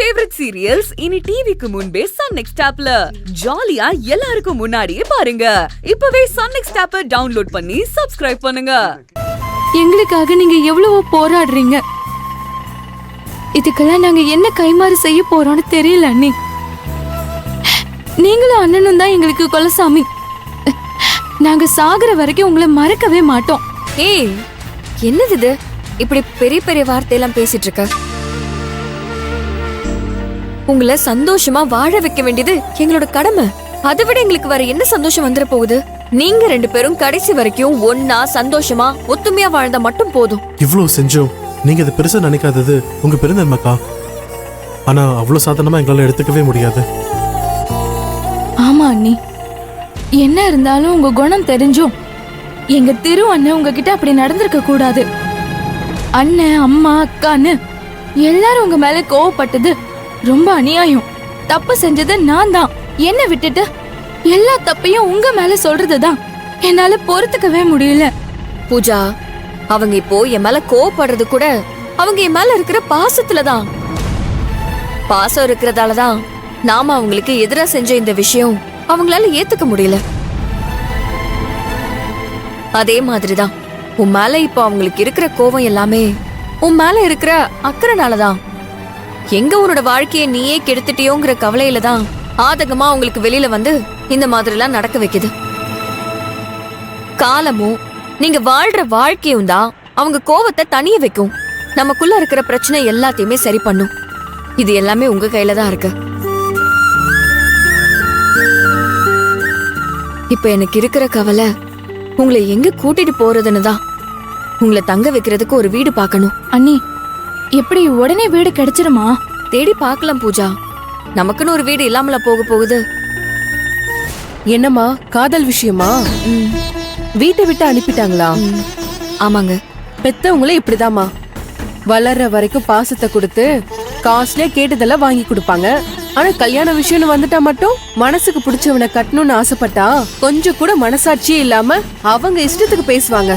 Favourite serials இனி டிவிக்கு முன்பே சன் நெக்ஸ்ட் ஆப்ல ஜாலியா எல்லாருக்கும் முன்னாடியே பாருங்க. இப்பவே சன் நெக்ஸ்ட் ஆப்பை டவுன்லோட் பண்ணி சப்ஸ்கிரைப் பண்ணுங்க. எங்களுக்காக நீங்க எவ்வளவோ போராடுறீங்க. இதுக்கெல்லாம் நாங்க என்ன கைமாறு செய்ய போறோம்னு தெரியல அண்ணி. நீங்களும் அண்ணனும் தான் எங்களுக்கு கொலசாமி. நாங்க சாகுற வரைக்கும் உங்களை மறக்கவே மாட்டோம். ஏய், என்னது இது? இப்படி பெரிய பெரிய வார்த்தையெல்லாம் பேசிட்டு இருக்க. உங்களை சந்தோஷமா வாழ வைக்க வேண்டியது எங்களோட கடமை. அதை விட எங்களுக்கு வேற என்ன சந்தோஷம் வந்துட போகுது? நீங்க 2 பேரும் கடைசி வரைக்கும் ஒன்னா சந்தோஷமா ஒத்துமையா வாழ்ந்தா மட்டும் போதும். இவ்வளவு செஞ்சோம். நீங்க அதை பெருசா நினைக்காதது உங்க பெருந்தன்மைக்கா. ஆனா அவ்வளவு சாதாரணமா எங்களால எடுத்துக்கவே முடியாது. ஆமா அண்ணி, என்ன இருந்தாலும் உங்க குணம் தெரிஞ்சும் எங்க திரு அண்ணன் உங்ககிட்ட அப்படி நடந்திருக்க கூடாது. அண்ணன், அம்மா, அக்கான்னு எல்லாரும் உங்க மேல கோவப்பட்டது ரொம்ப அநியாயம். தப்பு செஞ்சது நான் தான். என்ன விட்டுட்டு எல்லா தப்பையும் உங்க மேல சொல்றதுதான் என்னால பொறுத்துக்கவே முடியல. பூஜா, அவங்க இப்போ என் மேல கோவப்படுறது கூட அவங்க என் மேல இருக்கிற பாசத்துலதான். பாசம் இருக்கிறதாலதான் நாம அவங்களுக்கு எதிரா செஞ்ச இந்த விஷயம் அவங்களால ஏத்துக்க முடியல. அதே மாதிரிதான் உன் மேல இப்போ அவங்களுக்கு இருக்கிற கோவம் எல்லாமே உன் மேல இருக்கிற அக்கறைனாலதான். எங்க உன்னோட வாழ்க்கையை நீயே கெடுத்துட்டியோங்கிற கவலையில தான் ஆதகமா அவங்களுக்கு வெளியில வந்து இந்த மாதிரி எல்லாம் நடக்க வைக்குது. காலமும் நீங்க வாழ்ற வாழ்க்கையும் தான் அவங்க கோவத்தை தனிய வைக்கும். நமக்குள்ள இருக்கிற பிரச்சனை எல்லாத்தையுமே சரி பண்ணும். இது எல்லாமே உங்க கையில தான் இருக்கு. இப்ப எனக்கு இருக்கிற கவலை உங்களை எங்க கூட்டிட்டு போறதுன்னு தான். உங்களை தங்க வைக்கிறதுக்கு ஒரு வீடு பார்க்கணும். அண்ணி, எப்படி உடனே வீடு கிடைச்சிருமா? தேடி பார்க்கலாம் பூஜா. நமக்குன்னு ஒரு வீடு இல்லாமல போக போகுது. என்னம்மா, காதல் விஷயமா? வீட்டை விட்டு அனுப்பிட்டாங்களா? ஆமாங்க. பெத்தவங்களே இப்படிதாம்மா. வளர்ற வரைக்கும் பாசத்தை கொடுத்து காசுலயே கேட்டதெல்லாம் வாங்கி கொடுப்பாங்க. ஆனா கல்யாண விஷயம்னு வந்துட்டா மட்டும் மனசுக்கு பிடிச்சவனை கட்டணும்னு ஆசைப்பட்டா கொஞ்சம் கூட மனசாட்சியே இல்லாம அவங்க இஷ்டத்துக்கு பேசுவாங்க.